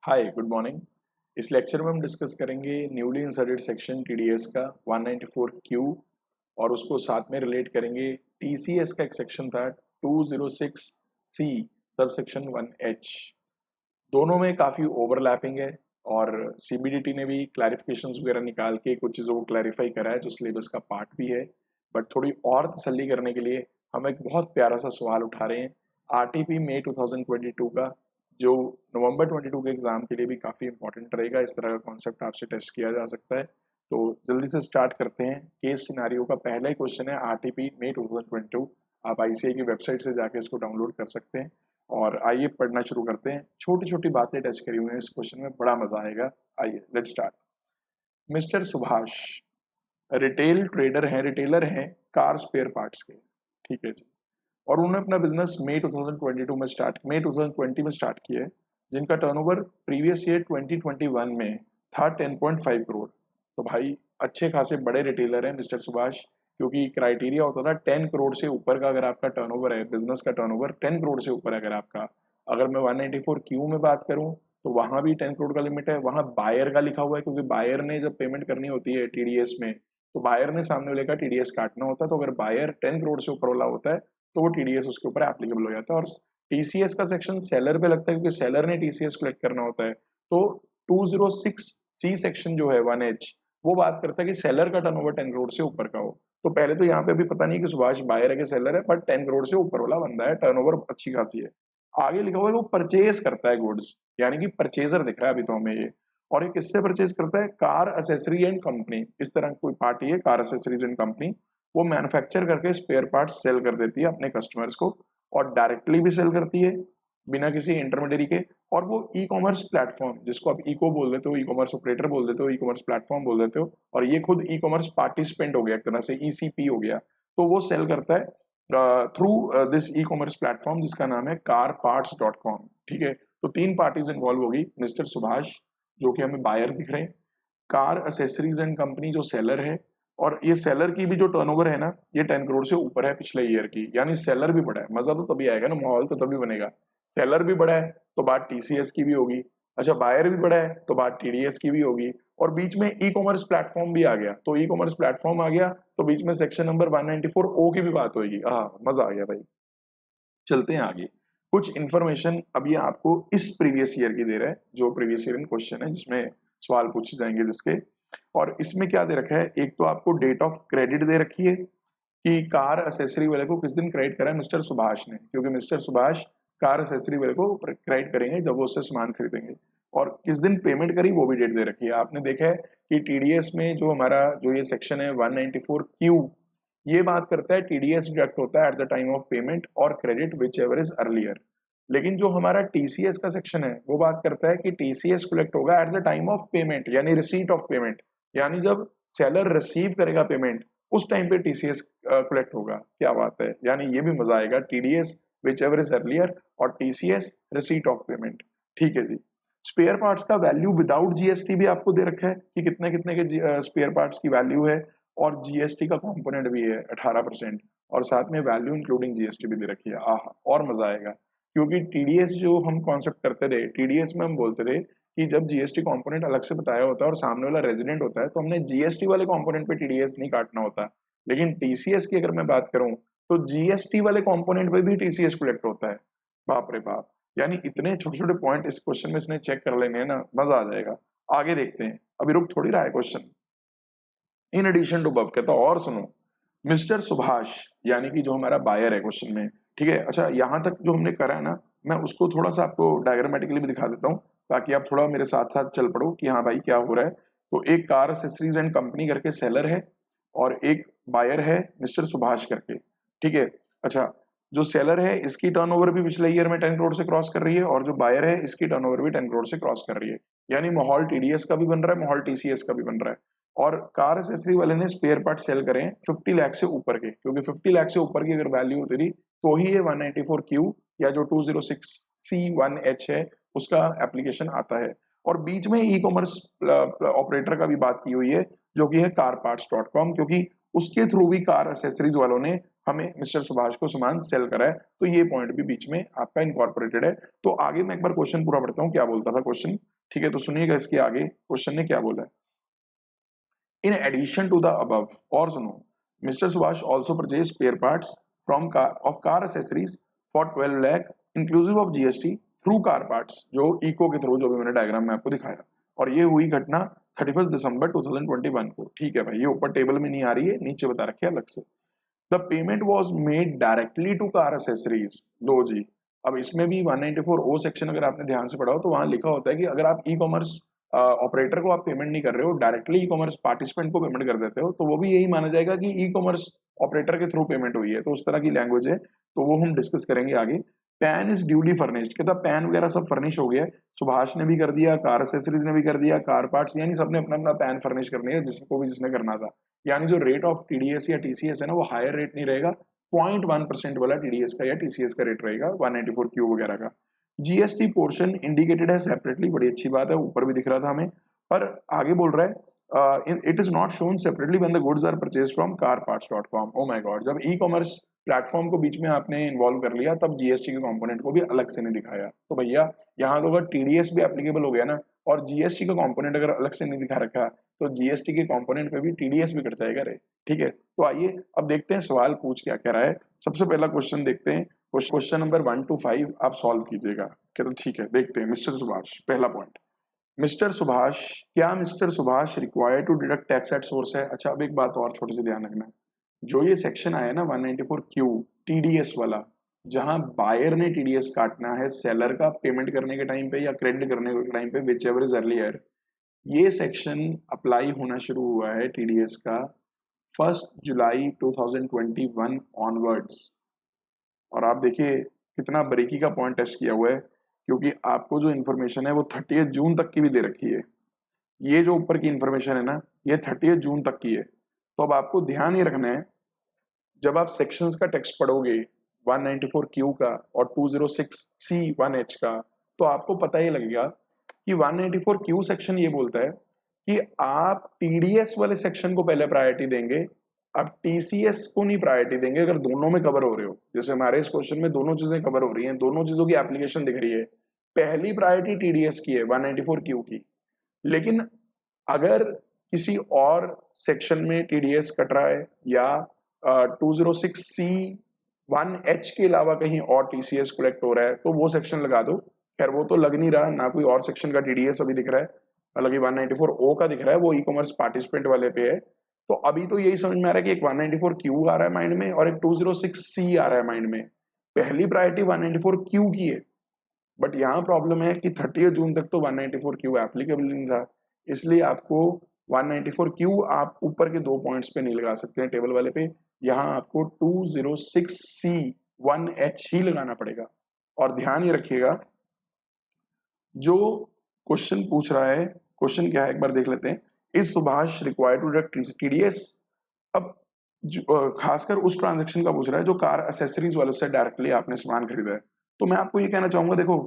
Hi good morning. इस lecture में हम डिस्कस करेंगे न्यूली इंसर्टेड सेक्शन टीडीएस का 194 क्यू और उसको साथ में रिलेट करेंगे। टीसीएस का एक सेक्शन था 206 सी सब सेक्शन 1H। दोनों में काफ़ी ओवरलैपिंग है और सीबीडीटी ने भी क्लैरिफिकेशंस वगैरह निकाल के कुछ चीज़ों को क्लैरिफाई करा है जो सिलेबस का पार्ट भी है। बट थोड़ी और तसल्ली करने के लिए हम एक बहुत प्यारा सा सवाल उठा रहे हैं आरटीपी मई 2022 का, जो नवंबर 22 के एग्जाम के लिए भी काफ़ी इंपॉर्टेंट रहेगा। इस तरह का कॉन्सेप्ट आपसे टेस्ट किया जा सकता है। तो जल्दी से स्टार्ट करते हैं। केस सिनारियो का पहला ही क्वेश्चन है आरटीपी मई 2022। आप आईसीआई की वेबसाइट से जाके इसको डाउनलोड कर सकते हैं और आइए पढ़ना शुरू करते हैं। छोटी छोटी बातें टच करी हुई हैं इस क्वेश्चन में, बड़ा मजा आएगा। आइए let's start. Mister Subhash retailer हैं कार स्पेयर पार्ट्स के, ठीक है जी। और उन्होंने अपना बिजनेस मई 2020 में स्टार्ट किया है, जिनका टर्नओवर प्रीवियस ईयर 2021 में था 10.5 करोड़। तो भाई अच्छे खासे बड़े रिटेलर हैं मिस्टर सुभाष, क्योंकि क्राइटेरिया होता था 10 करोड़ से ऊपर का अगर आपका टर्नओवर है, बिजनेस का टर्नओवर 10 करोड़ से ऊपर है अगर आपका। अगर मैं 194 क्यू में बात करूं तो वहां भी 10 करोड़ का लिमिट है। वहां बायर का लिखा हुआ है, क्योंकि बायर ने जब पेमेंट करनी होती है टीडीएस में तो बायर ने सामने वाले का टीडीएस काटना होता है। तो अगर बायर 10 करोड़ से ऊपर वाला होता है तो वो टीडीएस उसके ऊपर एप्लीकेबल हो जाता है। और टीसीएस का सेक्शन सेलर पे लगता है, क्योंकि सेलर ने टीसीएस कलेक्ट करना होता है। तो 206 सी सेक्शन जो है 1H वो बात करता है कि सेलर का टर्नओवर 10 करोड़ से ऊपर का हो। तो पहले तो यहाँ पे अभी पता नहीं कि सुभाष बायर है कि सेलर है, बट 10 करोड़ से ऊपर वाला बंदा है, टर्नओवर अच्छी खासी है। आगे लिखा हुआ है वो परचेज करता है गुड्स, यानी कि परचेजर दिख रहा है अभी तो हमें ये। और ये किससे परचेज करता है? कार एसेसरी एंड कंपनी, इस तरह कोई पार्टी है कार एसेसरीज एंड कंपनी। वो मैन्युफैक्चर करके स्पेयर पार्ट्स सेल कर देती है अपने कस्टमर्स को, और डायरेक्टली भी सेल करती है बिना किसी इंटरमीडियरी के। और वो ई कॉमर्स प्लेटफॉर्म, जिसको आप इको बोल देते हो, ई कॉमर्स ऑपरेटर बोल देते हो, ई कॉमर्स प्लेटफॉर्म बोल देते हो, और ये खुद ई कॉमर्स पार्टिसिपेंट हो गया, एक तरह से ईसीपी हो गया। तो वो सेल करता है through this e commerce platform जिसका नाम है carparts.com। ठीक है, तो तीन पार्टीज इन्वॉल्व होगी। मिस्टर सुभाष जो कि हमें बायर दिख रहे हैं, कार एसेसरीज एंड कंपनी जो सेलर है, और ये सेलर की भी जो टर्नओवर है ना, ये 10 करोड़ से ऊपर है पिछले ईयर की, यानी सेलर भी बड़ा है। मजा तो तभी आएगा ना, माहौल तो तभी बनेगा। सेलर भी बड़ा है तो बात टीसीएस की भी होगी। अच्छा, बायर भी बड़ा है तो बात टीडीएस की भी होगी। और बीच में ई कॉमर्स प्लेटफॉर्म भी आ गया, तो ई कॉमर्स प्लेटफॉर्म आ गया तो बीच में सेक्शन नंबर 194 ओ की भी बात होगी। हाँ, मजा आ गया भाई। चलते हैं आगे। कुछ इंफॉर्मेशन अब ये आपको इस प्रीवियस ईयर की दे रहा है, जो प्रीवियस ईयर में क्वेश्चन है जिसमें सवाल पूछे जाएंगे जिसके। और इसमें क्या दे रखा है, एक तो आपको डेट ऑफ क्रेडिट दे रखी है कि कार एसेसरी वाले को किस दिन क्रेडिट करा है मिस्टर सुभाष ने, क्योंकि मिस्टर सुभाष कार एसेसरी वाले को क्रेडिट करेंगे जब वो उससे सामान खरीदेंगे। और किस दिन पेमेंट करी वो भी डेट दे रखी है। आपने देखा है कि टीडीएस में जो हमारा जो ये सेक्शन है 194 क्यू, ये बात करता है टीडीएस डिडक्ट होता है at the time of payment और credit whichever is earlier. लेकिन जो हमारा टीसीएस का सेक्शन है वो बात करता है कि टीसीएस कलेक्ट होगा eight the time of payment, यानी रिसीट ऑफ पेमेंट, यानी जब सेलर रिसीव करेगा पेमेंट उस टाइम पे टीसीएस कलेक्ट होगा। क्या बात है, यानी ये भी मजा आएगा। TDS which ever is earlier और टीसीएस रिसीट ऑफ पेमेंट। ठीक है जी। स्पेयर पार्ट्स का वैल्यू विदाउट जीएसटी भी आपको दे रखा है कि कितने कितने के स्पेयर पार्ट्स की वैल्यू है, और जीएसटी का कंपोनेंट भी है 18%, और साथ में वैल्यू इंक्लूडिंग जीएसटी भी दे रखी है। आह, और मजा आएगा। क्योंकि टीडीएस जो हम कॉन्सेप्ट करते थे, टीडीएस में हम बोलते थे कि जब जीएसटी कंपोनेंट अलग से बताया होता है और सामने वाला रेजिडेंट होता है तो हमने जीएसटी वाले कंपोनेंट पे टीडीएस नहीं काटना होता। लेकिन टीसीएस की अगर मैं बात करूं तो जीएसटी वाले कंपोनेंट पे भी टीसीएस कलेक्ट होता है। बाप रे बाप, यानी इतने छोटे छोटे पॉइंट इस क्वेश्चन में इसने चेक कर लेने हैं ना, मजा आ जाएगा। आगे देखते हैं, अभी रुक थोड़ी रहा है क्वेश्चन। इन एडिशन टू बव कहता और सुनो, मिस्टर सुभाष यानी कि जो हमारा बायर है क्वेश्चन में। ठीक है, अच्छा यहाँ तक जो हमने करा है ना, मैं उसको थोड़ा सा आपको डायग्रामेटिकली भी दिखा देता हूँ ताकि आप थोड़ा मेरे साथ साथ चल पड़ो कि हाँ भाई क्या हो रहा है। तो एक कार एसेसरीज एंड कंपनी करके सेलर है, और एक बायर है मिस्टर सुभाष करके। ठीक है, अच्छा, जो सेलर है इसकी टर्नओवर भी पिछले ईयर में 10 करोड़ से क्रॉस कर रही है, और जो बायर है इसकी टर्नओवर भी 10 करोड़ से क्रॉस कर रही है। यानी माहौल टीडीएस का भी बन रहा है, माहौल टीसीएस का भी बन रहा है। और कार एसेसरी वाले ने स्पेयर पार्ट सेल करे हैं 50 लाख से ऊपर के, क्योंकि 50 लाख से ऊपर की अगर वैल्यू होती थी तो ही ये 194 क्यू या जो 206 सी 1H है उसका एप्लीकेशन आता है। और बीच में ई कॉमर्स ऑपरेटर का भी बात की हुई है जो कि है carparts.com, क्योंकि उसके थ्रू भी कार एसेसरीज वालों ने हमें मिस्टर सुभाष को सामान सेल करा है। तो ये पॉइंट भी बीच में आपका इनकॉर्पोरेटेड है। तो आगे मैं एक बार क्वेश्चन पूरा पढ़ता हूँ, क्या बोलता था क्वेश्चन। ठीक है, तो सुनिएगा इसके आगे क्वेश्चन ने क्या बोला है। In addition to the above, और सुनो, mister Subhash also purchase spare parts from car accessories for 12 lakh inclusive of GST through car parts, जो इको के थ्रू, जो भी मैंने डायग्राम में आपको दिखाया, और ये हुई घटना 31 दिसंबर 2021 को। ठीक है भाई, ये ऊपर टेबल में नहीं आ रही है, नीचे बता रखे अलग से। The payment was made directly to car accessories. लो जी, अब इसमें भी 194 ओ सेक्शन अगर आपने ध्यान से पढ़ा हो तो वहां लिखा होता है कि अगर आप ई कॉमर्स ऑपरेटर को आप पेमेंट नहीं कर रहे हो, डायरेक्टली ई कॉमर्स पार्टिसिपेंट को पेमेंट कर देते हो, तो वो भी यही माना जाएगा कि ई कॉमर्स ऑपरेटर के थ्रू पेमेंट हुई है। तो उस तरह की लैंग्वेज है, तो वो हम डिस्कस करेंगे आगे। पैन इज ड्यूली फर्निश्ड, कहता पैन वगैरह सब फर्निश हो गया। सुभाष ने भी कर दिया, कार एसेसरीज ने भी कर दिया, कार पार्ट्स, यानी सबने अपना अपना पैन फर्निश करनी है, जिसको भी जिसने करना था। यानी जो रेट ऑफ टीडीएस या टीसीएस है ना, वो हायर रेट नहीं रहेगा, 0.1% वाला टीडीएस का या टीसीएस का रेट रहेगा 194 क्यू वगैरह का। जीएसटी पोर्शन इंडिकेटेड है सेपरेटली, बड़ी अच्छी बात है, ऊपर भी दिख रहा था हमें। पर आगे बोल रहा है it is not shown separately when the goods are purchase from carparts.com। Oh my God, जब ई कॉमर्स प्लेटफॉर्म को बीच में आपने इन्वॉल्व कर लिया, तब जीएसटी के कंपोनेंट को भी अलग से नहीं दिखाया। तो भैया यहाँ तो अगर टीडीएस भी एप्लीकेबल हो गया ना, और जीएसटी का कंपोनेंट अगर अलग से नहीं दिखा रखा, तो जीएसटी के कंपोनेंट पे भी टीडीएस भी कट जाएगा रे। ठीक है, तो आइए अब देखते हैं सवाल पूछ क्या कह रहा है। सबसे पहला क्वेश्चन देखते हैं, क्वेश्चन नंबर 1 to 5 आप सॉल्व कीजिएगा। तो ठीक है, देखते हैं। मिस्टर सुभाष, पहला पॉइंट, मिस्टर सुभाष, क्या mister Subhash require to deduct tax at source है? अच्छा, अब एक बात और छोटी सी ध्यान रखना, जो ये सेक्शन आया ना 194 क्यू टीडीएस वाला, जहां बायर ने टीडीएस काटना है सेलर का पेमेंट करने के टाइम पे या क्रेडिट करने के टाइम पे, विच एवर इज अर्लियर, ये सेक्शन अप्लाई होना शुरू हुआ है टीडीएस का 1 जुलाई 2021 ऑनवर्ड्स। और आप देखिए कितना बारीकी का पॉइंट टेस्ट किया हुआ है, क्योंकि आपको जो इन्फॉर्मेशन है वो 30 जून तक की भी दे रखी है। ये जो ऊपर की इन्फॉर्मेशन है ना, ये 30 जून तक की है। तो अब आपको ध्यान ये रखना है, जब आप सेक्शंस का टेक्स्ट पढ़ोगे 194 क्यू का और 206 सी 1H का, तो आपको पता ही लगेगा कि 194 क्यू सेक्शन ये बोलता है कि आप टीडीएस वाले सेक्शन को पहले प्रायोरिटी देंगे, आप टीसीएस को नहीं प्रायोरिटी देंगे अगर दोनों में कवर हो रहे हो। जैसे हमारे इस क्वेश्चन में दोनों चीजें कवर हो रही हैं, दोनों चीजों की एप्लीकेशन दिख रही है, पहली प्रायोरिटी टीडीएस की है 194 क्यू की। लेकिन अगर किसी और सेक्शन में टीडीएस कट रहा है या 206 सी 1H के अलावा कहीं और टीसीएस कलेक्ट हो रहा है, तो वो सेक्शन लगा दो। खैर वो तो लग नहीं रहा ना, कोई और सेक्शन का टीडीएस अभी दिख रहा है, हालांकि 194 ओ का दिख रहा है, वो ई कॉमर्स पार्टिसिपेंट वाले पे है। तो अभी तो यही समझ में आ रहा है कि एक 194 क्यू आ रहा है माइंड में और एक 206 सी आ रहा है माइंड में। पहली प्रायोरिटी 194 क्यू की है, बट यहाँ प्रॉब्लम है कि 30 जून तक तो 194 क्यू एप्लीकेबल नहीं था, इसलिए आपको 194 क्यू आप ऊपर के 2 पॉइंट्स पे नहीं लगा सकते हैं टेबल वाले पे, यहाँ आपको 206 सी 1H ही लगाना पड़ेगा। और ध्यान ये रखिएगा, जो क्वेश्चन पूछ रहा है, क्वेश्चन क्या है एक बार देख लेते हैं। Is Subhash required to deduct TDS? अब खासकर उस ट्रांजैक्शन का पूछ रहा है जो कार एसेसरीज वालों से डायरेक्टली आपने सामान खरीदा है। तो मैं आपको ये कहना चाहूंगा, देखो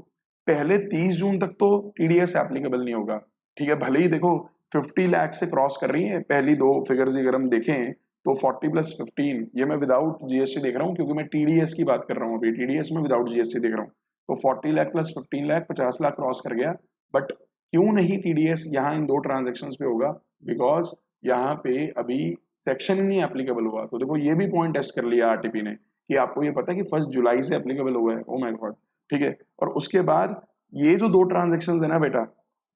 पहले 30 जून तक तो टीडीएस एप्लीकेबल नहीं होगा। ठीक है, भले ही देखो 50 लाख से क्रॉस कर रही है पहली दो फिगर्स, अगर हम देखें तो 40 + 15, ये मैं विदाउट जीएसटी देख रहा हूँ क्योंकि मैं टीडीएस की बात कर रहा हूँ, अभी टीडीएस में विदाउट जीएसटी देख रहा हूँ। तो 40 लाख + 15 लाख 50 लाख क्रॉस कर गया। बट क्यों नहीं टीडीएस यहाँ इन दो ट्रांजेक्शन पे होगा? बिकॉज यहाँ पे अभी सेक्शन ही नहीं एप्लीकेबल हुआ। तो देखो ये भी पॉइंट टेस्ट कर लिया आरटीपी ने कि आपको ये पता है कि 1 जुलाई से एप्लीकेबल हुआ है। ओ माय गॉड, ठीक है। और उसके बाद ये जो दो ट्रांजेक्शन है ना बेटा,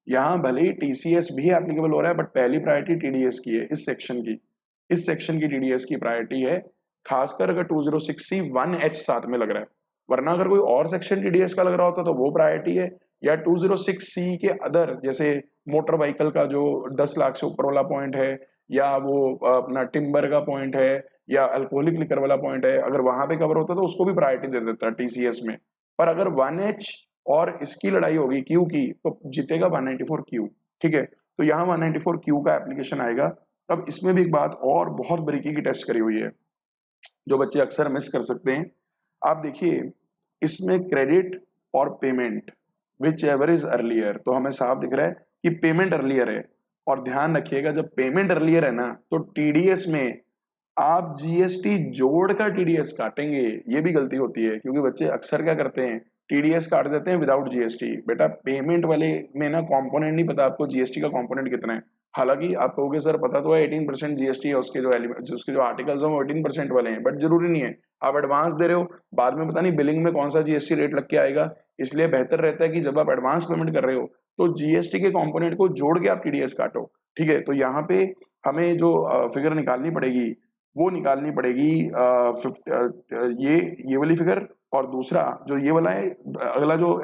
यहाँ भले ही टीसीएस भी एप्लीकेबल हो रहा है, बट पहली प्रायोरिटी टीडीएस की है, इस सेक्शन की टीडीएस की प्रायोरिटी है, खासकर अगर 206C 1H साथ में लग रहा है। वरना अगर कोई और सेक्शन टीडीएस का लग रहा होता तो वो प्रायोरिटी है, या 206C के अदर, जैसे मोटर व्हीकल का जो 10 लाख से ऊपर वाला पॉइंट है, या वो अपना टिम्बर का पॉइंट है, या अल्कोहलिक लिकर वाला पॉइंट है, अगर वहां पे कवर होता तो उसको भी प्रायोरिटी दे देता टीसीएस में। पर अगर 1H और इसकी लड़ाई होगी क्यू की, तो जीतेगा 194 क्यू। ठीक है, तो यहाँ 194 क्यू का एप्लीकेशन आएगा। अब इसमें भी एक बात और बहुत बारीकी की टेस्ट करी हुई है जो बच्चे अक्सर मिस कर सकते हैं। आप देखिए इसमें क्रेडिट और payment which ever is earlier, तो हमें साफ दिख रहा है कि पेमेंट अर्लियर है। और ध्यान रखिएगा, जब पेमेंट अर्लियर है ना, तो टीडीएस में आप जीएसटी जोड़कर टीडीएस काटेंगे। ये भी गलती होती है क्योंकि बच्चे अक्सर क्या करते हैं, टीडीएस काट देते हैं विदाउट जीएसटी। बेटा पेमेंट वाले में ना कंपोनेंट नहीं पता आपको जीएसटी का कंपोनेंट कितना है। हालांकि आप कहोगे सर पता तो है 18% जीएसटी है, उसके जो एलिमेंट उसके जो आर्टिकल्स हैं वो 18% वाले हैं, बट जरूरी नहीं है। आप एडवांस दे रहे हो, बाद में पता नहीं बिलिंग में कौन सा जीएसटी रेट लग के आएगा, इसलिए बेहतर रहता है कि जब आप एडवांस पेमेंट कर रहे हो तो जीएसटी के कंपोनेंट को जोड़ के आप टीडीएस काटो। ठीक है, तो यहाँ पे हमें जो फिगर निकालनी पड़ेगी वो निकालनी पड़ेगी ये वाली फिगर, और दूसरा जो ये वाला है अगला जो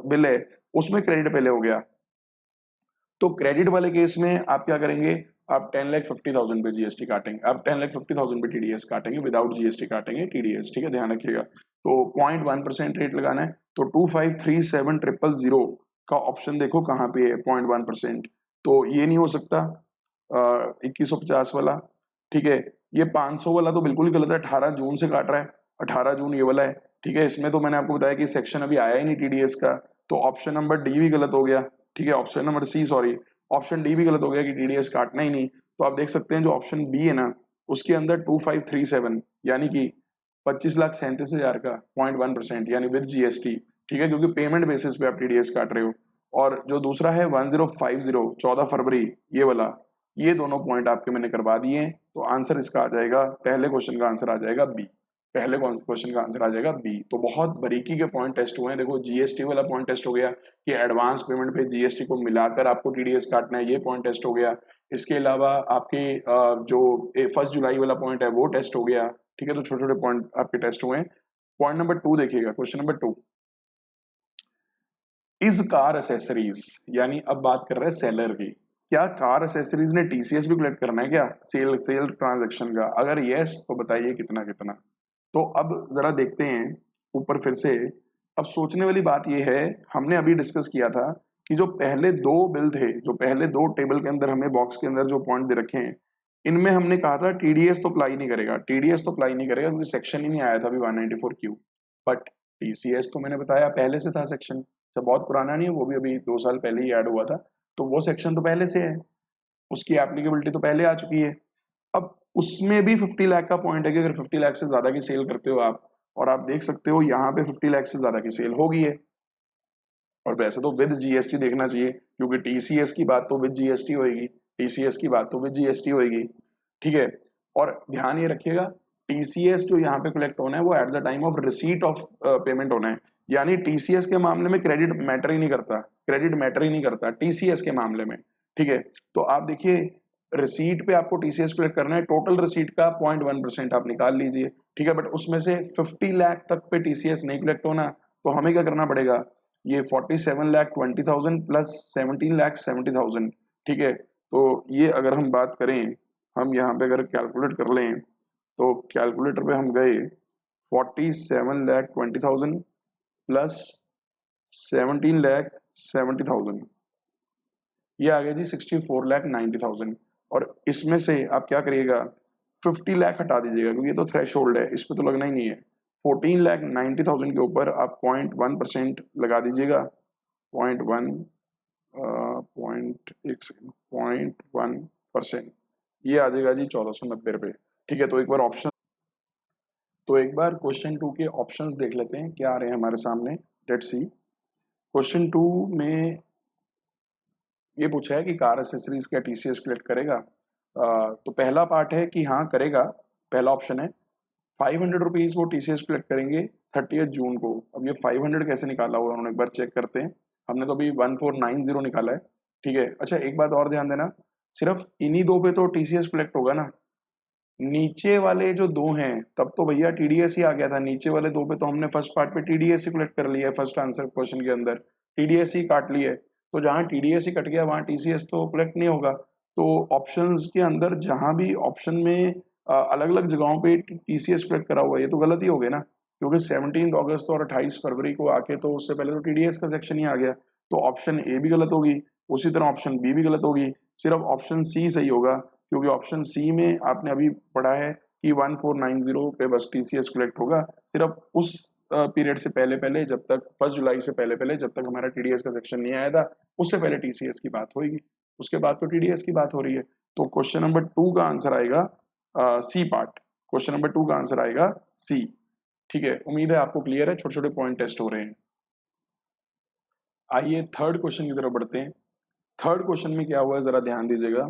बिल है उसमें क्रेडिट पहले हो गया। तो क्रेडिट वाले केस में आप क्या करेंगे, आप 10,50,000 पे जीएसटी काटेंगे, आप 10,50,000 पे टीडीएस काटेंगे, विदाउट जीएसटी काटेंगे टीडीएस। ठीक है, ध्यान रखिएगा। तो 0.1% रेट लगाना है, तो 2537000 का ऑप्शन देखो कहाँ पे है 0.1%, तो ये नहीं हो सकता 2150 वाला। ठीक है, ये 500 वाला तो बिल्कुल ही गलत है, 18 जून से काट रहा है, 18 जून ये वाला है। ठीक है, इसमें तो मैंने आपको बताया कि सेक्शन अभी आया ही नहीं टीडीएस का, तो ऑप्शन नंबर डी भी गलत हो गया। ठीक है, option number C sorry, option D भी गलत हो गया कि टीडीएस काटना ही नहीं। तो आप देख सकते हैं जो ऑप्शन बी है ना उसके अंदर 2537 यानी कि 25,37,000 का 0.1% यानी विद जीएसटी। ठीक है, क्योंकि पेमेंट बेसिस पे आप टीडीएस काट रहे हो। और जो दूसरा है 1050 14 फरवरी ये वाला, ये दोनों पॉइंट आपके मैंने करवा दिए हैं। तो आंसर इसका आ जाएगा, पहले क्वेश्चन का आंसर आ जाएगा बी, पहले क्वेश्चन का आंसर आ जाएगा बी। तो बहुत बारीकी के पॉइंट टेस्ट हुए हैं। देखो जीएसटी वाला पॉइंट टेस्ट हो गया कि एडवांस पेमेंट पे जीएसटी को मिलाकर आपको टीडीएस काटना है, ये पॉइंट टेस्ट हो गया। इसके अलावा आपके जो 1 जुलाई वाला पॉइंट है वो टेस्ट हो गया। ठीक है, तो छोटे छोटे पॉइंट आपके टेस्ट हुए हैं। पॉइंट नंबर 2 देखिएगा, question number 2, is car accessories, यानी अब बात कर रहे हैं सेलर की, क्या कार एसेसरीज ने टीसीएस भी कलेक्ट करना है क्या सेल सेल ट्रांजैक्शन का? अगर यस तो बताइए कितना कितना। तो अब जरा देखते हैं ऊपर फिर से। अब सोचने वाली बात यह है, हमने अभी डिस्कस किया था कि जो पहले दो बिल थे, जो पहले दो टेबल के अंदर हमें बॉक्स के अंदर जो पॉइंट दे रखे हैं, इनमें हमने कहा था टीडीएस तो अप्लाई नहीं करेगा, टीडीएस तो अप्लाई नहीं करेगा क्योंकि सेक्शन ही नहीं आया था अभी 194 क्यू। बट टीसीएस तो मैंने बताया पहले से था सेक्शन, जब बहुत पुराना नहीं है, वो भी अभी 2 साल पहले ही ऐड हुआ था, तो वो सेक्शन तो पहले से है, उसकी एप्लीकेबिलिटी तो पहले आ चुकी है। अब उसमें भी 50 लाख का पॉइंट है कि अगर 50 लाख से ज्यादा की सेल करते हो आप, और आप देख सकते हो यहाँ पे 50 लाख से ज्यादा की सेल हो गई है, और वैसे तो विद जीएसटी देखना चाहिए क्योंकि टीसीएस की बात तो विद जीएसटी होगी, टीसीएस की बात तो विद जीएसटी होगी। ठीक है, और ध्यान ये रखिएगा टीसीएस जो यहाँ पे कलेक्ट होना है वो eight the time of receipt of payment होना है, यानी टीसीएस के मामले में क्रेडिट मैटर ही नहीं करता, क्रेडिट मैटर ही नहीं करता टीसीएस के मामले में। ठीक है, तो आप देखिए रिसीट पे आपको टीसीएस कलेक्ट करना है, टोटल रिसीट का 0.1% आप निकाल लीजिए। ठीक है, बट उसमें से 50 लाख तक पे टीसीएस नहीं कलेक्ट होना, तो हमें क्या करना पड़ेगा, ये 47,20,000 प्लस 17,70,000। ठीक है, तो ये अगर हम बात करें, हम यहाँ पे अगर कैलकुलेट कर लें तो कैलकुलेटर पे हम गए 47,20,000 प्लस 17,70,000, ये आ गया जी 64,90,000। और इसमें से आप क्या करिएगा 50 लाख हटा दीजिएगा क्योंकि ये तो थ्रेश होल्ड है, इस पर तो लगना ही नहीं है। 14,90,000 के ऊपर आप 0.1% लगा दीजिएगा, 0.1 0.1%, ये आ जाएगा जी 1490 रुपये। ठीक है, तो एक बार क्वेश्चन 2 के ऑप्शंस देख लेते हैं क्या आ रहे हैं हमारे सामने। लेट्स सी, क्वेश्चन 2 में ये पूछा है कि कार एसेसरीज क्या टीसीएस कलेक्ट करेगा। तो पहला पार्ट है कि हाँ करेगा, पहला ऑप्शन है 500 रुपीज वो टीसीएस कलेक्ट करेंगे 30 जून को। अब ये 500 कैसे निकाला हुआ उन्होंने, एक बार चेक करते हैं। हमने तो अभी 1490 निकाला है। ठीक है, अच्छा एक बात और ध्यान देना, सिर्फ इन्हीं दो पे तो टीसीएस कलेक्ट होगा ना, नीचे वाले जो दो हैं तब तो भैया टीडीएस ही आ गया था, नीचे वाले दो पे तो हमने फर्स्ट पार्ट पे टीडीएस ही कलेक्ट कर लिया है, फर्स्ट आंसर क्वेश्चन के अंदर टीडीएस ही काट लिया है, तो जहाँ टीडीएस ही कट गया वहाँ टीसीएस तो कलेक्ट नहीं होगा। तो ऑप्शंस के अंदर जहाँ भी ऑप्शन में अलग अलग जगहों पे टीसीएस कलेक्ट करा हुआ है, ये तो गलत ही हो गया ना, क्योंकि 17 अगस्त और 28 फरवरी को आके तो उससे पहले तो टीडीएस का सेक्शन ही आ गया, तो ऑप्शन ए भी गलत होगी, उसी तरह ऑप्शन बी भी गलत होगी, सिर्फ ऑप्शन सी सही होगा, क्योंकि ऑप्शन सी में आपने अभी पढ़ा है कि 1490 पे बस टीसीएस कलेक्ट होगा, सिर्फ उस पीरियड से पहले पहले, जब तक 1 जुलाई से पहले पहले, जब तक हमारा टीडीएस का सेक्शन नहीं आया था उससे पहले टीसीएस की बात होगी, उसके बाद तो टीडीएस की बात हो रही है। तो क्वेश्चन नंबर 2 का आंसर आएगा सी पार्ट, क्वेश्चन नंबर 2 का आंसर आएगा सी। ठीक है, उम्मीद है आपको क्लियर है, छोटे छोटे पॉइंट टेस्ट हो रहे हैं। आइए थर्ड क्वेश्चन की तरफ बढ़ते हैं। थर्ड क्वेश्चन में क्या हुआ है जरा ध्यान दीजिएगा।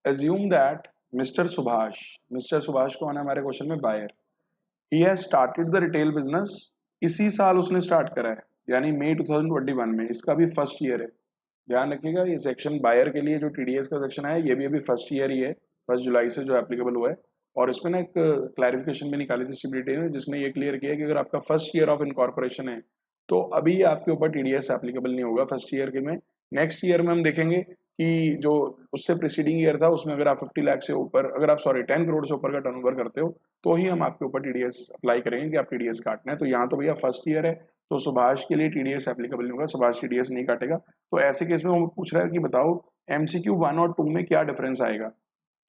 एज्यूम दैट मिस्टर सुभाष कौन है हमारे क्वेश्चन में? Buyer. He has started the retail business. इसी साल उसने स्टार्ट करा है, यानी मई 2021 में। इसका भी फर्स्ट ईयर है। ध्यान रखिएगा, ये सेक्शन बायर के लिए जो टीडीएस का सेक्शन है, ये भी अभी फर्स्ट ईयर ही है, 1 जुलाई से जो एप्लीकेबल हुआ है। और इसमें ना एक क्लैरिफिकेशन भी निकाली थी सीबीडीटी ने, जिसमें ये क्लियर किया कि अगर आपका फर्स्ट ईयर ऑफ इनकॉर्पोरेशन है तो अभी आपके ऊपर टीडीएस एप्लीकेबल नहीं होगा फर्स्ट ईयर के में। नेक्स्ट ईयर में हम देखेंगे कि जो उससे प्रीसीडिंग ईयर था उसमें अगर आप 50 लाख से ऊपर, अगर आप 10 करोड़ से ऊपर का टर्नओवर करते हो तो ही हम आपके ऊपर टीडीएस अप्लाई करेंगे कि आप टीडीएस काटना है। तो यहाँ तो भैया फर्स्ट ईयर है, तो सुभाष के लिए टीडीएस एप्लीकेबल नहीं होगा, सुभाष टीडीएस नहीं काटेगा। तो ऐसे केस में वो पूछ रहा है कि बताओ एमसीक्यू 1 और 2 में क्या डिफरेंस आएगा।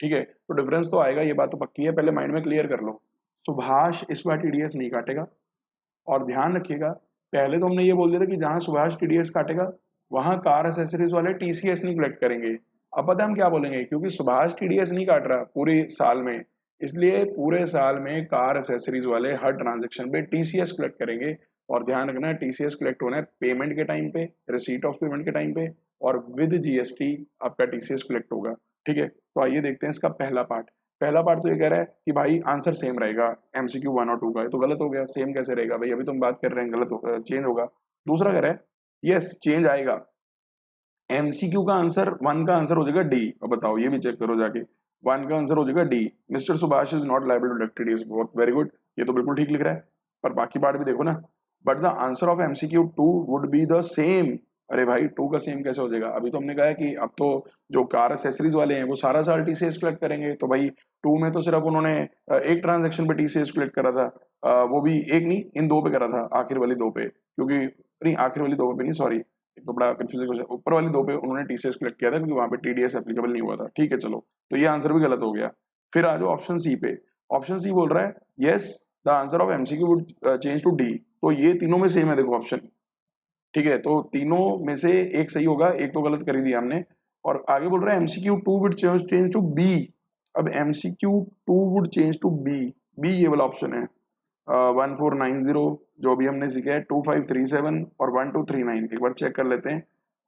ठीक है, तो डिफरेंस तो आएगा, ये बात तो पक्की है, पहले माइंड में क्लियर कर लो। सुभाष इस बार टीडीएस नहीं काटेगा। और ध्यान रखिएगा, पहले तो हमने ये बोल दिया था कि जहां सुभाष टीडीएस काटेगा वहां कार एसेसरीज वाले टीसीएस नहीं कलेक्ट करेंगे। अब पता है हम क्या बोलेंगे, क्योंकि सुभाष टीडीएस नहीं काट रहा पूरे साल में, इसलिए पूरे साल में कार एसेसरीज वाले हर ट्रांजेक्शन पे टीसीएस कलेक्ट करेंगे। और ध्यान रखना है, टीसीएस कलेक्ट होना है पेमेंट के टाइम पे, रिसीट ऑफ पेमेंट के टाइम पे, और विद जीएसटी आपका टीसीएस कलेक्ट होगा। ठीक है, तो आइए देखते हैं इसका पहला पार्ट। पहला पार्ट तो ये कह रहा है कि भाई आंसर सेम रहेगा एमसीक्यू 1 और 2 का। ये तो गलत हो गया, सेम कैसे रहेगा भाई, अभी तुम बात कर रहे हैं गलत हो, चेंज होगा। दूसरा कह रहा है यस चेंज आएगा, एमसीक्यू का आंसर 1 का आंसर हो जाएगा डी। अब बताओ, ये भी चेक करो जाके, 1 का आंसर हो जाएगा D. Mister Subhash is not liable to deduct TDS. Very good, ये तो बिल्कुल ठीक लिख रहा है, पर बाकी पार्ट भी देखो ना। But the answer of MCQ 2 would be the same. अरे भाई 2 का सेम कैसे हो जाएगा? अभी तो हमने कहा है कि अब तो जो कार एसेसरीज वाले हैं वो सारा साल टीसीएस कलेक्ट करेंगे, तो भाई 2 में तो सिर्फ उन्होंने एक ट्रांजेक्शन पे टीसीएस कलेक्ट करा था, वो भी एक नहीं, इन 2 पे करा था, आखिर वाली 2 पे, क्योंकि नहीं आखिर वाली 2 पे नहीं, सॉरी, एक तो बड़ा कंफ्यूजिंग क्वेश्चन, ऊपर वाली 2 पे उन्होंने टीसीएस कलेक्ट किया था क्योंकि वहां पे टीडीएस एप्लीकेबल नहीं हुआ था। ठीक है चलो, तो ये आंसर भी गलत हो गया। फिर आ जाओ ऑप्शन सी पे। ऑप्शन सी बोल रहा है yes the answer of MCQ would change to D. तो ये तीनों में सेम है, देखो ऑप्शन। ठीक है, तो तीनों में से एक सही होगा, एक तो गलत कर ही दिया हमने। और आगे बोल रहा है MCQ 2 would change to B. अब MCQ 2 would change to B, B ये वाला ऑप्शन है। 1490 जो भी हमने सीखा है, 2537 और 1239, एक बार चेक कर लेते हैं।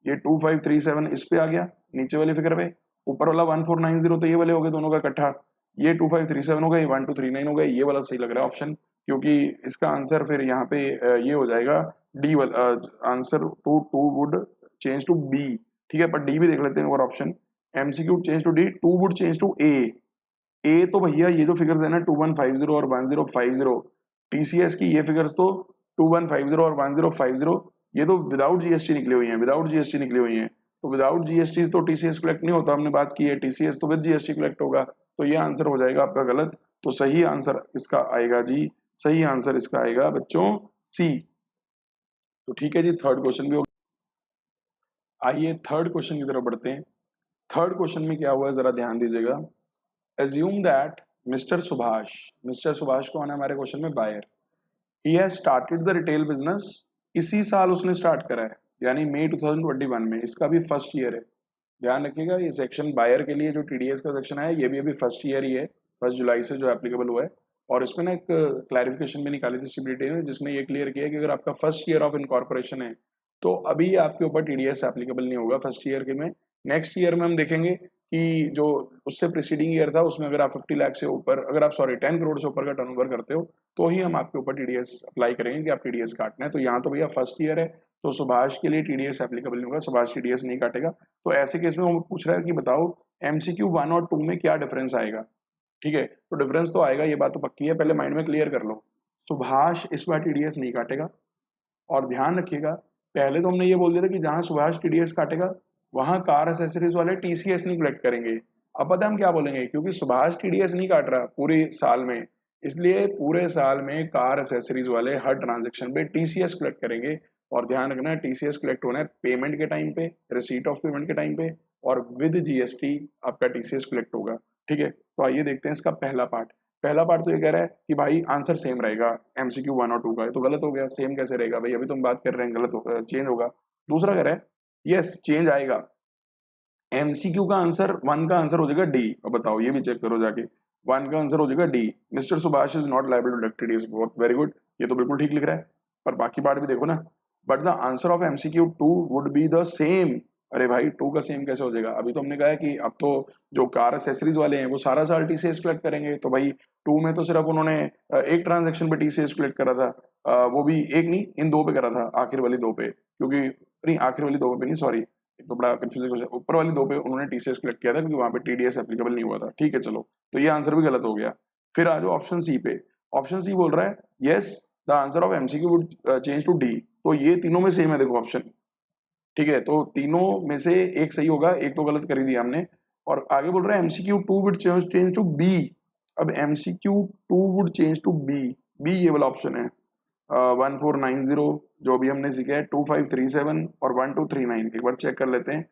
ये 2537 इस पे आ गया नीचे वाली फिगर पे, ऊपर वाला 1490 तो ये वाले हो गए दोनों का इकट्ठा, ये 2537 हो गए, 1239 हो गए, ये वाला सही लग रहा है ऑप्शन, क्योंकि इसका आंसर फिर यहाँ पे ये हो जाएगा डी वाला answer. Two would change to B. ठीक है, पर डी भी देख लेते हैं और option, MCQ change to D, 2 would change to A. A तो भैया ये जो फिगर्स है ना 2150 और 1050, टीसीएस की ये फिगर्स तो 2150 और 1050 ये तो विदाउट जीएसटी निकली हुई हैं, विदाउट जीएसटी निकली हुई हैं। तो विदाउट जीएसटी तो टीसीएस कलेक्ट नहीं होता, हमने बात की है, टीसीएस तो विद जीएसटी कलेक्ट होगा। तो ये आंसर हो जाएगा आपका गलत। तो सही आंसर इसका आएगा जी, सही आंसर इसका आएगा बच्चों सी। तो ठीक है जी, थर्ड क्वेश्चन भी हो। आइए थर्ड क्वेश्चन की तरफ बढ़ते हैं। थर्ड क्वेश्चन में क्या हुआ है जरा ध्यान दीजिएगा। एज्यूम दैट मिस्टर सुभाष कौन है हमारे क्वेश्चन में? Buyer. He has started the retail business. इसी साल उसने स्टार्ट करा है, यानी मई 2021 में। इसका भी फर्स्ट ईयर है। ध्यान रखिएगा, ये सेक्शन बायर के लिए जो टीडीएस का सेक्शन है, ये भी अभी फर्स्ट ईयर ही है, 1 जुलाई से जो एप्लीकेबल हुआ है। और इसमें ना एक क्लैरिफिकेशन भी निकाली थी सीबीडीटी ने, जिसमें ये क्लियर किया कि अगर आपका फर्स्ट ईयर ऑफ इनकॉर्पोरेशन है तो अभी आपके ऊपर टीडीएस एप्लीकेबल नहीं होगा फर्स्ट ईयर के में। नेक्स्ट ईयर में हम देखेंगे कि जो उससे प्रीसीडिंग ईयर था उसमें अगर आप 50 लाख से ऊपर, अगर आप 10 करोड़ से ऊपर का टर्नओवर करते हो तो ही हम आपके ऊपर टीडीएस अप्लाई करेंगे कि आप टीडीएस काटना है। तो यहाँ तो भैया फर्स्ट ईयर है, तो सुभाष के लिए टीडीएस एप्लीकेबल नहीं होगा, सुभाष टीडीएस नहीं काटेगा। तो ऐसे केस में वो पूछ रहा है कि बताओ एमसीक्यू 1 और 2 में क्या डिफरेंस आएगा। ठीक है, तो डिफरेंस तो आएगा, ये बात तो पक्की है, पहले माइंड में क्लियर कर लो। सुभाष इस बार टीडीएस नहीं काटेगा। और ध्यान रखिएगा, पहले तो हमने ये बोल दिया था कि जहां सुभाष टीडीएस काटेगा वहां कार एसेसरीज वाले टीसीएस नहीं कलेक्ट करेंगे। अब पता है हम क्या बोलेंगे, क्योंकि सुभाष टीडीएस नहीं काट रहा पूरे साल में, इसलिए पूरे साल में कार एसेसरीज वाले हर ट्रांजेक्शन पे टीसीएस कलेक्ट करेंगे। और ध्यान रखना है, टीसीएस कलेक्ट होना है पेमेंट के टाइम पे, रिसीट ऑफ पेमेंट के टाइम पे, और विद जीएसटी आपका टीसीएस कलेक्ट होगा। ठीक है, तो आइए देखते हैं इसका पहला पार्ट। पहला पार्ट तो ये कह रहा है कि भाई आंसर सेम रहेगा एमसीक्यू 1 और 2 का। ये तो गलत हो गया, सेम कैसे रहेगा भाई, अभी तुम बात कर रहे हैं गलत हो, चेंज होगा। दूसरा कह रहा है यस चेंज आएगा, एमसीक्यू का आंसर 1 का आंसर हो जाएगा डी। अब बताओ, ये भी चेक करो जाके, 1 का आंसर हो जाएगा D. Mister Subhash is not liable to deduct TDS. Very good, ये तो बिल्कुल ठीक लिख रहा है, पर बाकी पार्ट भी देखो ना। But the answer of MCQ2 would be the same. अरे भाई 2 का सेम कैसे हो जाएगा? अभी तो हमने कहा है कि अब तो जो कार एसेसरीज वाले हैं वो सारा साल TCS कलेक्ट करेंगे, तो भाई 2 में तो सिर्फ उन्होंने एक ट्रांजेक्शन पे TCS कलेक्ट करा था, वो भी एक नहीं, इन 2 पे करा था, आखिर वाली 2 पे, क्योंकि नहीं आखिर वाली 2 पे नहीं, सॉरी, एक तो बड़ा कंफ्यूजन, ऊपर वाली 2 पे उन्होंने TCS कलेक्ट किया था क्योंकि वहां पे TDS एप्लीकेबल नहीं हुआ था। ठीक है चलो, तो ये आंसर भी गलत हो गया। फिर आ जाओ ऑप्शन सी पे। ऑप्शन सी बोल रहा है yes the answer of MCQ would change to D. तो ये तीनों में सेम है, देखो ऑप्शन। ठीक है, तो तीनों में से एक सही होगा, एक तो गलत कर ही दिया हमने। और आगे बोल रहा है MCQ2 would change to B. अब MCQ2 would change to B, B ये वाला ऑप्शन है। 1490 जो भी हमने सीखा है, 2537 और 1239 एक बार चेक कर लेते हैं।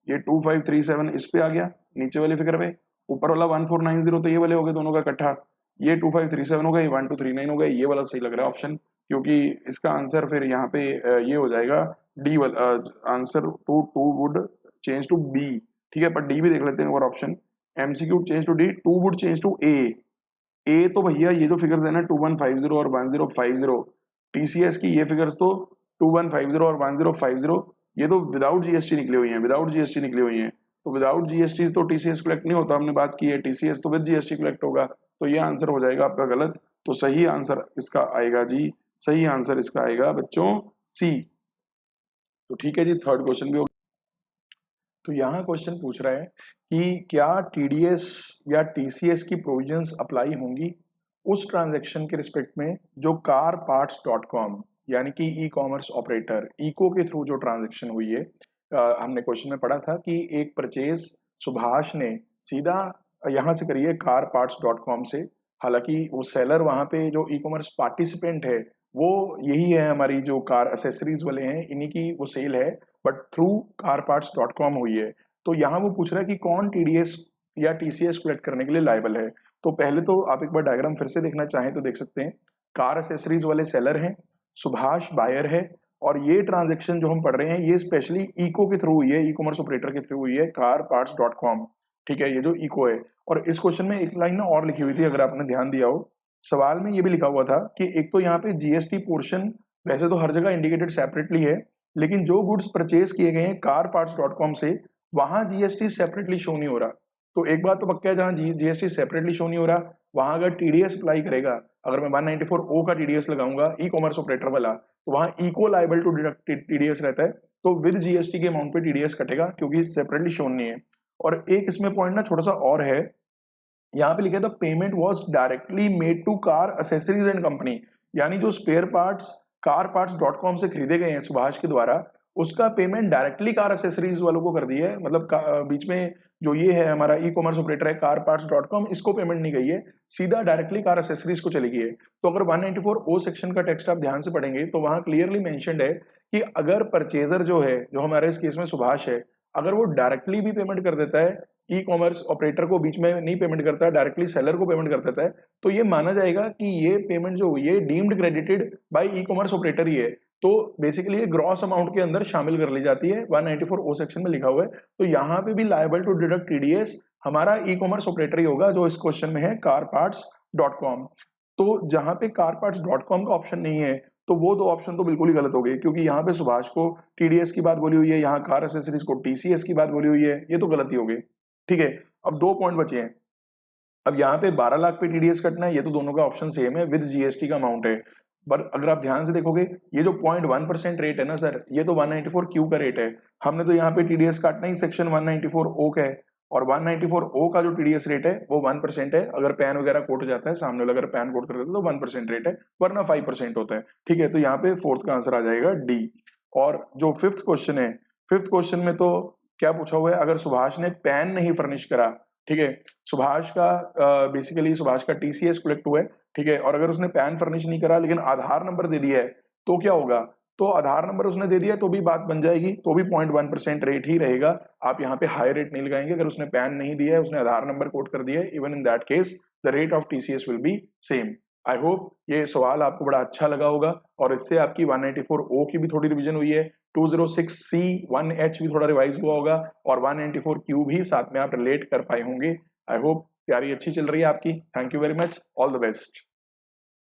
ये 2537 इस पे आ गया नीचे वाली फिगर पे, ऊपर वाला 1490 तो ये वाले हो गए दोनों का इकट्ठा, ये 2537 हो गया, ये 1239 हो गया, ये वाला सही लग रहा है ऑप्शन, क्योंकि इसका आंसर फिर यहाँ पे ये हो जाएगा डी वाला answer. Two would change to B. ठीक है, पर डी भी देख लेते हैं एक बार option. MCQ change to D, two would change to A तो भैया ये जो फिगर्स है ना 2150 और 1050, TCS की ये फिगर्स तो 2150 और 1050 ये तो विदाउट GST निकली हुई हैं, विदाउट GST निकली हुई हैं। तो विदाउट GST तो TCS कलेक्ट नहीं होता, हमने बात की है, TCS तो विद GST कलेक्ट होगा। तो ये आंसर हो जाएगा आपका गलत। तो सही आंसर इसका आएगा जी, सही आंसर इसका आएगा बच्चों सी। तो ठीक है जी, थर्ड क्वेश्चन भी हो। तो यहाँ क्वेश्चन पूछ रहा है कि क्या TDS या TCS की प्रोविजंस अप्लाई होंगी उस ट्रांजैक्शन के रिस्पेक्ट में जो carparts.com यानी कि ई कॉमर्स ऑपरेटर इको के थ्रू जो ट्रांजैक्शन हुई है। हमने क्वेश्चन में पढ़ा था कि एक परचेज सुभाष ने सीधा यहाँ से करी है carparts.com से। हालांकि वो सेलर वहाँ पे जो ई कॉमर्स पार्टिसिपेंट है वो यही है, हमारी जो कार एसेसरीज वाले हैं इन्हीं की वो सेल है, बट थ्रू carparts.com हुई है। तो यहाँ वो पूछ रहा है कि कौन TDS या TCS कलेक्ट करने के लिए लायबल है। तो पहले तो आप एक बार डायग्राम फिर से देखना चाहें तो देख सकते हैं, कार एसेसरीज वाले सेलर हैं, सुभाष बायर है, और ये ट्रांजेक्शन जो हम पढ़ रहे हैं ये स्पेशली इको के थ्रू हुई है, ई कॉमर्स ऑपरेटर के थ्रू हुई है, carparts.com। ठीक है, ये जो इको है। और इस क्वेश्चन में एक लाइन ना और लिखी हुई थी, अगर आपने ध्यान दिया हो, सवाल में ये भी लिखा हुआ था कि एक तो यहाँ पे GST पोर्शन वैसे तो हर जगह इंडिकेटेड सेपरेटली है, लेकिन जो गुड्स परचेज किए गए हैं carparts.com से वहां GST सेपरेटली शो नहीं हो रहा। तो एक बात तो पक्का है, जहां GST सेपरेटली शो नहीं हो रहा वहां अगर TDS अप्लाई करेगा, अगर मैं 194O का TDS लगाऊंगा ई कॉमर्स ऑपरेटर वाला, तो वहां ECO liable to deduct TDS रहता है, तो विद GST के अमाउंट पे TDS कटेगा क्योंकि सेपरेटली शो नहीं है। और एक इसमें पॉइंट ना छोटा सा और है, यहाँ पे लिखा था payment was directly made to car accessories and company, यानी जो स्पेयर पार्ट्स carparts.com से खरीदे गए हैं सुभाष के द्वारा, उसका पेमेंट डायरेक्टली कार एसेसरीज वालों को कर दी है। मतलब बीच में जो ये है हमारा ई कॉमर्स ऑपरेटर है carparts.com, इसको पेमेंट नहीं गई है, सीधा डायरेक्टली कार एसेसरीज को चली गई है। तो अगर 194O सेक्शन का टेक्स्ट आप ध्यान से पढ़ेंगे तो वहां क्लियरली मेंशन्ड है कि अगर परचेजर जो है, जो हमारे इस केस में सुभाष है, अगर वो डायरेक्टली भी पेमेंट कर देता है, ई कॉमर्स ऑपरेटर को बीच में नहीं पेमेंट करता है, डायरेक्टली सेलर को पेमेंट कर देता है, तो ये माना जाएगा कि ये पेमेंट जो हुई है deemed credited by e commerce operator ही है। तो बेसिकली ये ग्रॉस अमाउंट के अंदर शामिल कर ली जाती है, 194O सेक्शन में लिखा हुआ है। तो यहाँ पे भी लायबल टू डिडक्ट TDS हमारा ई कॉमर्स ऑपरेटर ही होगा जो इस क्वेश्चन में है carparts.com। तो जहां पे carparts.com का ऑप्शन नहीं है तो वो दो ऑप्शन तो बिल्कुल ही गलत हो गए, क्योंकि यहाँ पे सुभाष को TDS की बात बोली हुई है, यहाँ कार एसेसरीज को TCS की बात बोली हुई है, ये तो गलती हो गई। ठीक है, अब 2 पॉइंट बचे हैं। अब यहाँ पे 12 लाख पे TDS कटना है, ये तो दोनों का ऑप्शन सेम है, विद GST का अमाउंट है। पर अगर आप ध्यान से देखोगे ये जो 0.1% रेट है ना सर, ये तो 194Q का रेट है। हमने तो यहाँ पे TDS काटना ही सेक्शन 194O का है, और 194O का जो TDS रेट है वो 1% है। अगर पैन वगैरह कोट जाता है, सामने वाला अगर पैन कोट कर देता है तो 1% रेट है, वरना 5% होता है। ठीक है, तो यहाँ पे फोर्थ का आंसर आ जाएगा डी। और जो फिफ्थ क्वेश्चन है, फिफ्थ क्वेश्चन में तो क्या पूछा हुआ है, अगर सुभाष ने पैन नहीं फर्निश करा, ठीक है, सुभाष का बेसिकली सुभाष का TCS कलेक्ट हुआ है, ठीक है, और अगर उसने पैन फर्निश नहीं करा लेकिन आधार नंबर दे दिया है तो क्या होगा, तो आधार नंबर उसने दे दिया तो भी बात बन जाएगी, तो भी 0.1% रेट ही रहेगा। आप यहाँ पे हाई रेट नहीं लगाएंगे। अगर उसने पैन नहीं दिया है, उसने आधार नंबर कोट कर दिया है, even in that case the rate of TCS will be same. I hope ये सवाल आपको बड़ा अच्छा लगा होगा, और इससे आपकी 194O की भी थोड़ी रिवीजन हुई है, 206C 1H भी थोड़ा रिवाइज हुआ होगा, और 194Q भी साथ में आप रिलेट कर पाए होंगे। आई होप तैयारी अच्छी चल रही है आपकी। Thank you very much, all the best.